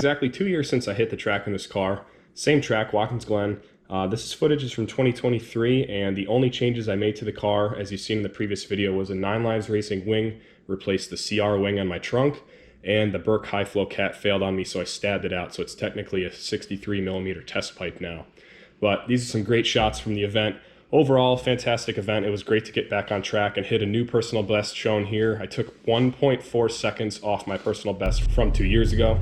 exactly 2 years since I hit the track in this car. Same track, Watkins Glen. This footage is from 2023, and the only changes I made to the car, as you've seen in the previous video, was a 9 Lives Racing wing, replaced the CR wing on my trunk, and the Berk high flow cat failed on me, so I stabbed it out, so it's technically a 63mm test pipe now. But these are some great shots from the event. Overall, fantastic event. It was great to get back on track and hit a new personal best shown here. I took 1.4 seconds off my personal best from 2 years ago.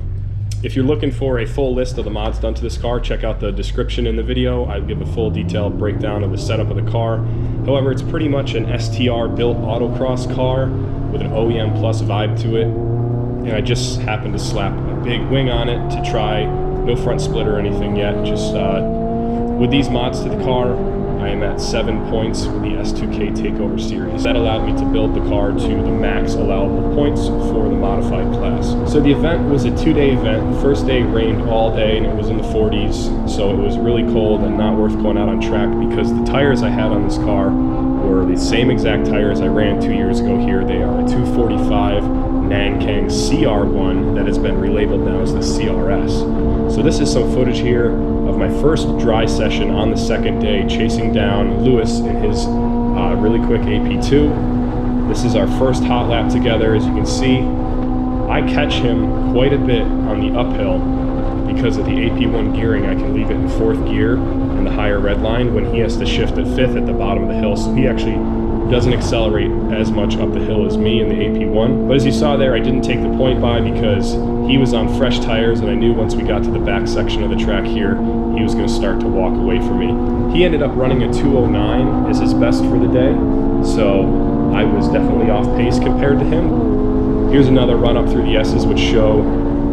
If you're looking for a full list of the mods done to this car, check out the description in the video. I give a full detailed breakdown of the setup of the car. However, it's pretty much an STR built autocross car with an OEM plus vibe to it. And I just happened to slap a big wing on it to try. No front split or anything yet. Just with these mods to the car, I am at 7 points with the S2KTAKEOVER series. That allowed me to build the car to the max allowable points for the modified class. So the event was a 2-day event. The first day rained all day and it was in the 40s, so it was really cold and not worth going out on track because the tires I had on this car were the same exact tires I ran 2 years ago here. They are a 245 Nankang CR1 that has been relabeled now as the CRS. So this is some footage here of my first dry session on the second day, chasing down Lewis in his really quick AP2. This is our first hot lap together. As you can see, I catch him quite a bit on the uphill because of the AP1 gearing. I can leave it in 4th gear in the higher red line when he has to shift at 5th at the bottom of the hill, so he actually doesn't accelerate as much up the hill as me in the AP1. But as you saw there, I didn't take the point by because he was on fresh tires, and I knew once we got to the back section of the track here, he was going to start to walk away from me. He ended up running a 209 as his best for the day, so I was definitely off pace compared to him. Here's another run up through the S's, which show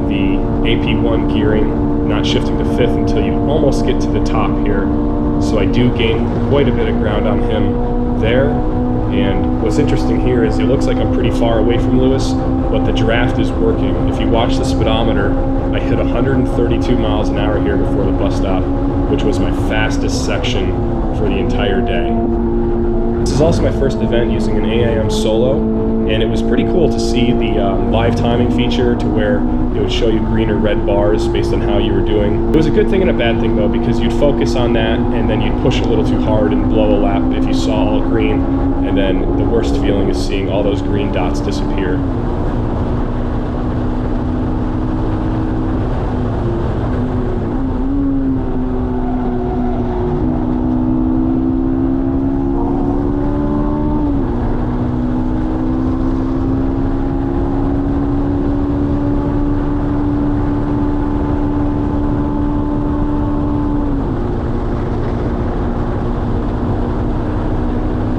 the AP1 gearing not shifting to 5th until you almost get to the top here. So I do gain quite a bit of ground on him there. And what's interesting here is it looks like I'm pretty far away from Lewis, but the draft is working. If you watch the speedometer, I hit 132 miles an hour here before the bus stop, which was my fastest section for the entire day. This is also my first event using an AIM solo, and it was pretty cool to see the live timing feature to where it would show you green or red bars based on how you were doing. It was a good thing and a bad thing though, because you'd focus on that and then you'd push a little too hard and blow a lap if you saw all green, and then the worst feeling is seeing all those green dots disappear.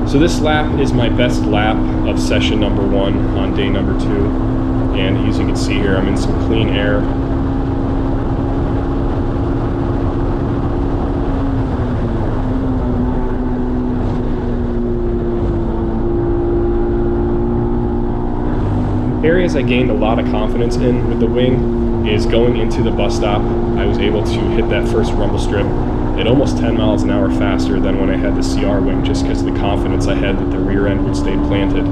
So this lap is my best lap of session number 1 on day number 2. And as you can see here, I'm in some clean air. Areas I gained a lot of confidence in with the wing is going into the bus stop. I was able to hit that first rumble strip at almost 10 miles an hour faster than when I had the CR wing, just because of the confidence I had that the rear end would stay planted.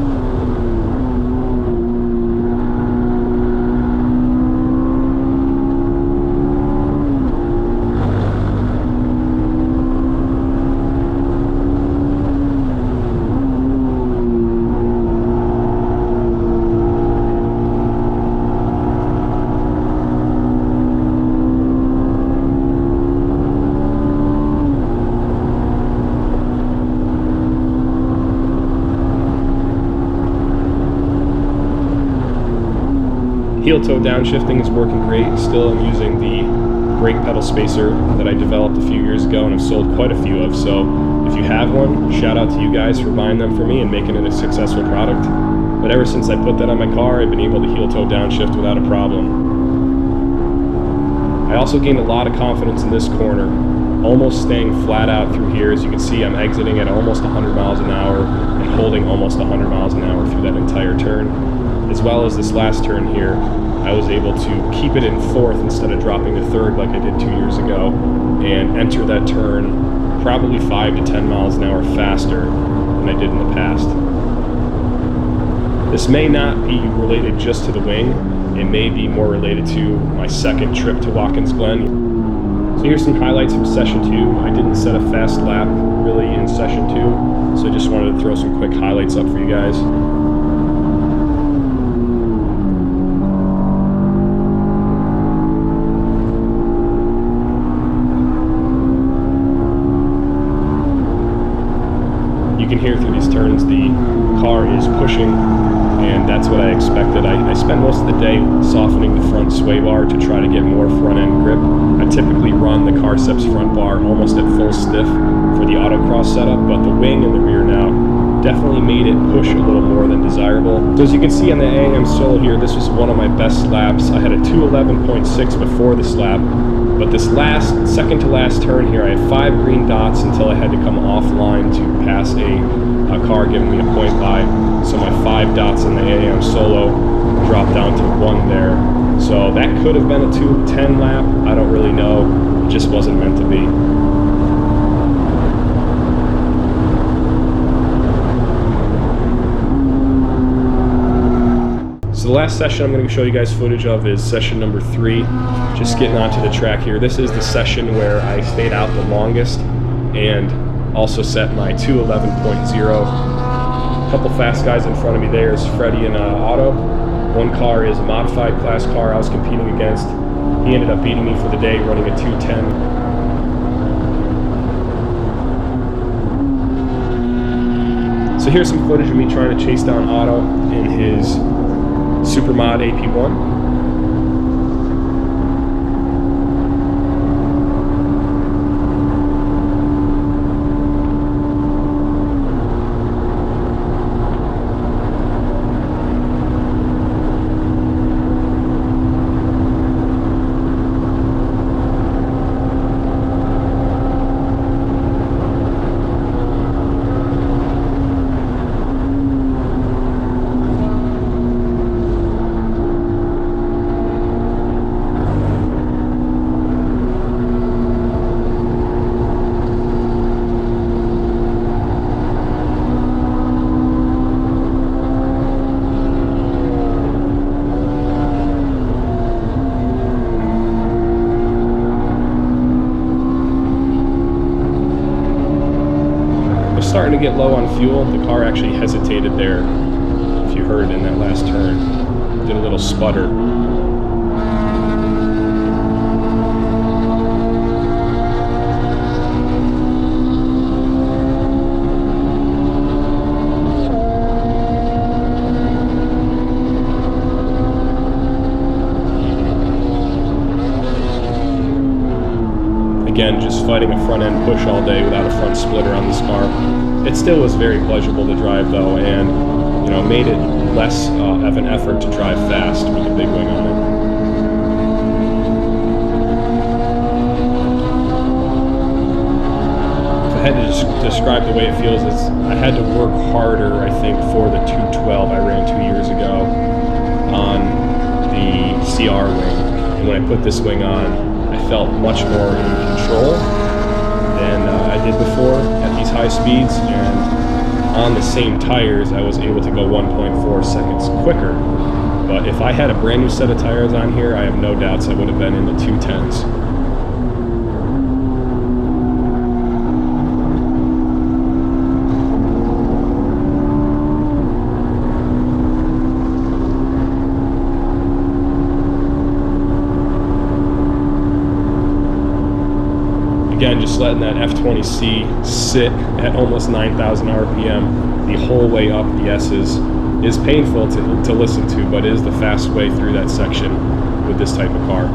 Heel-toe downshifting is working great. Still, I'm using the brake pedal spacer that I developed a few years ago and I've sold quite a few of, so if you have one, shout out to you guys for buying them for me and making it a successful product. But ever since I put that on my car, I've been able to heel-toe downshift without a problem. I also gained a lot of confidence in this corner, almost staying flat out through here. As you can see, I'm exiting at almost 100 miles an hour and holding almost 100 miles an hour through that entire turn. As well as this last turn here, I was able to keep it in 4th instead of dropping to 3rd like I did 2 years ago, and enter that turn probably 5 to 10 miles an hour faster than I did in the past. This may not be related just to the wing. It may be more related to my second trip to Watkins Glen. So here's some highlights from session 2. I didn't set a fast lap really in session 2, so I just wanted to throw some quick highlights up for you guys. You can hear through these turns the car is pushing, and that's what I expected. I spent most of the day softening the front sway bar to try to get more front end grip. I typically run the Karcepts front bar almost at full stiff for the autocross setup, but the wing and the rear now definitely made it push a little more than desirable. So as you can see on the AM solo here, this was one of my best laps. I had a 2:11.6 before this lap, but this second to last turn here, I had 5 green dots until I had to come offline to pass a car giving me a point by. So my 5 dots in the AM solo dropped down to 1 there. So that could have been a 2:10 lap. I don't really know. It just wasn't meant to be. So the last session I'm going to show you guys footage of is session number 3. Just getting onto the track here. This is the session where I stayed out the longest and also set my 2:11.0. A couple fast guys in front of me there is Freddie and Otto. One car is a modified class car I was competing against. He ended up beating me for the day running a 2:10. So here's some footage of me trying to chase down Otto in his Supermod AP1. Starting to get low on fuel. The car actually hesitated there, if you heard in that last turn. Did a little sputter. Again, just fighting a front end push all day without a front splitter on this car. It still was very pleasurable to drive though, and made it less of an effort to drive fast with the big wing on it. If I had to just describe the way it feels, I had to work harder, I think, for the 212 I ran 2 years ago on the CR wing. And when I put this wing on, I felt much more in control than I did before at these high speeds, and on the same tires I was able to go 1.4 seconds quicker. But if I had a brand new set of tires on here, I have no doubts I would have been in the 210s. Again, just letting that F20C sit at almost 9,000 RPM the whole way up the S's is painful to listen to, but is the fast way through that section with this type of car.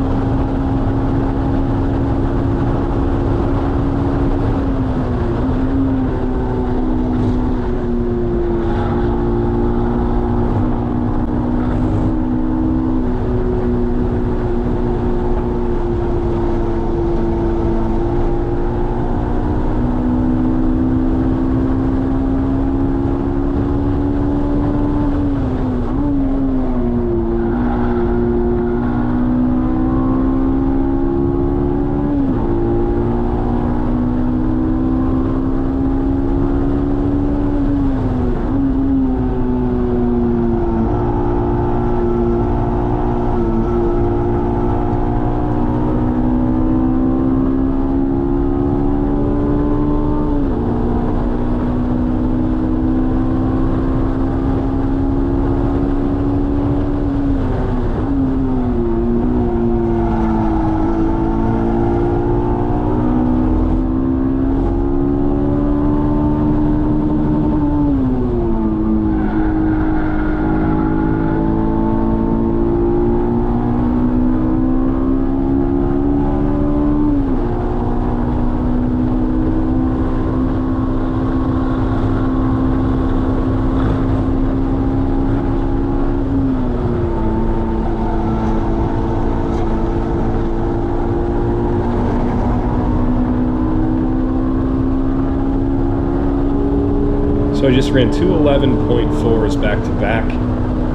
So I just ran 2:11.4s back to back,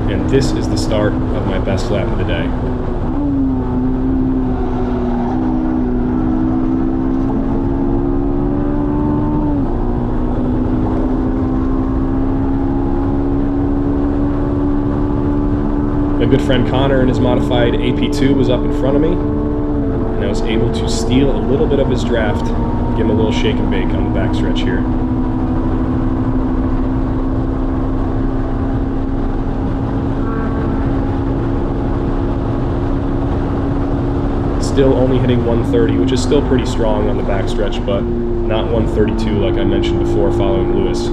and this is the start of my best lap of the day. My good friend Connor in his modified AP2 was up in front of me, and I was able to steal a little bit of his draft, give him a little shake and bake on the backstretch here. Still only hitting 130, which is still pretty strong on the backstretch, but not 132 like I mentioned before following Lewis.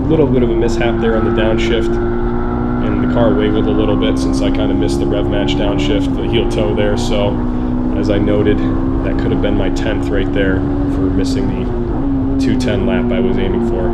Little bit of a mishap there on the downshift, and the car wiggled a little bit since I kind of missed the rev match downshift, the heel toe there. So as I noted, that could have been my 10th right there for missing the 210 lap I was aiming for.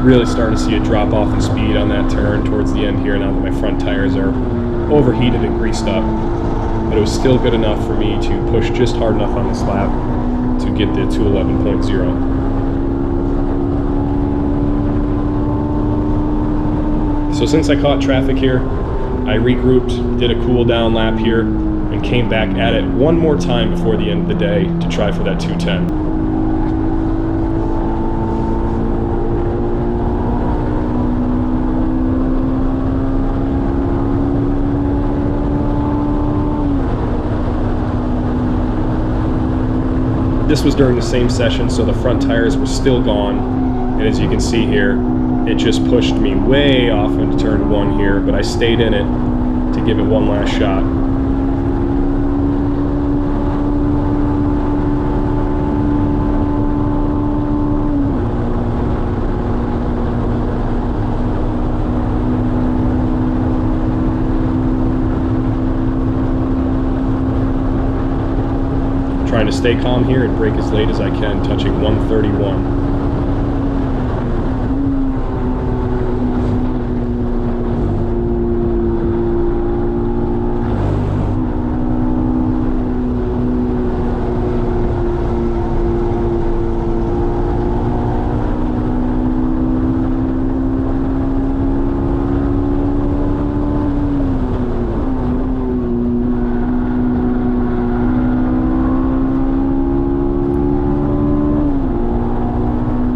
Really starting to see a drop off in speed on that turn towards the end here now that my front tires are overheated and greased up. But it was still good enough for me to push just hard enough on this lap to get the 211.0. So since I caught traffic here, I regrouped, did a cool down lap here, and came back at it one more time before the end of the day to try for that 210. This was during the same session, so the front tires were still gone, and as you can see here, it just pushed me way off into turn 1 here, but I stayed in it to give it one last shot. Trying to stay calm here and brake as late as I can, touching 131.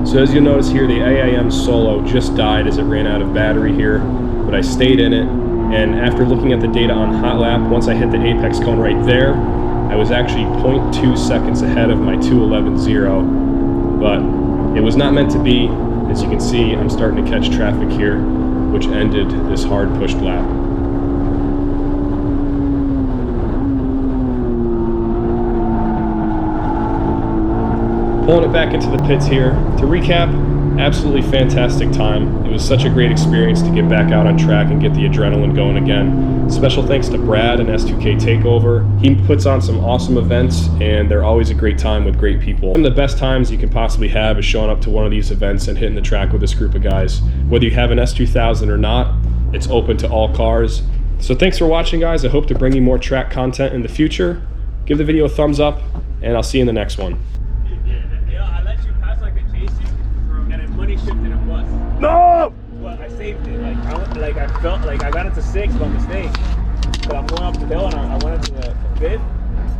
So as you'll notice here, the AIM Solo just died as it ran out of battery here, but I stayed in it, and after looking at the data on hot lap, once I hit the apex cone right there, I was actually 0.2 seconds ahead of my 211.0, but it was not meant to be. As you can see, I'm starting to catch traffic here, which ended this hard pushed lap. Pulling it back into the pits here. To recap, absolutely fantastic time. It was such a great experience to get back out on track and get the adrenaline going again. Special thanks to Brad and S2KTAKEOVER. He puts on some awesome events, and they're always a great time with great people. One of the best times you can possibly have is showing up to one of these events and hitting the track with this group of guys. Whether you have an S2000 or not, it's open to all cars. So thanks for watching, guys. I hope to bring you more track content in the future. Give the video a thumbs up, and I'll see you in the next one. No! Well, I saved it. I felt like I got into 6th by mistake. But I'm going up the hill and I went into the 5th,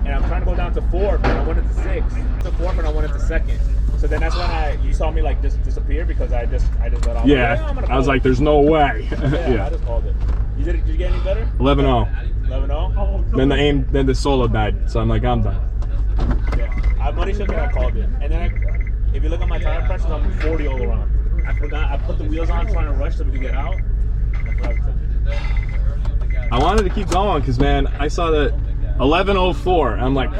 and I'm trying to go down to 4th, and I went into 6th. To 4th, and I went into 2nd. So then that's when you saw me like just disappear because I just let off. Yeah, I was like, there's no way. Yeah, I just called it. Did you get any better? 11-0. 11-0? Then the solo died, so I'm like, I'm done. Yeah. I money shook and I called it. And then if you look at my tire pressures, I'm 40 all around. I forgot, I put the wheels on trying to rush so we could get out. I forgot to touch it. I wanted to keep going because, man, I saw that 11:04. I'm like,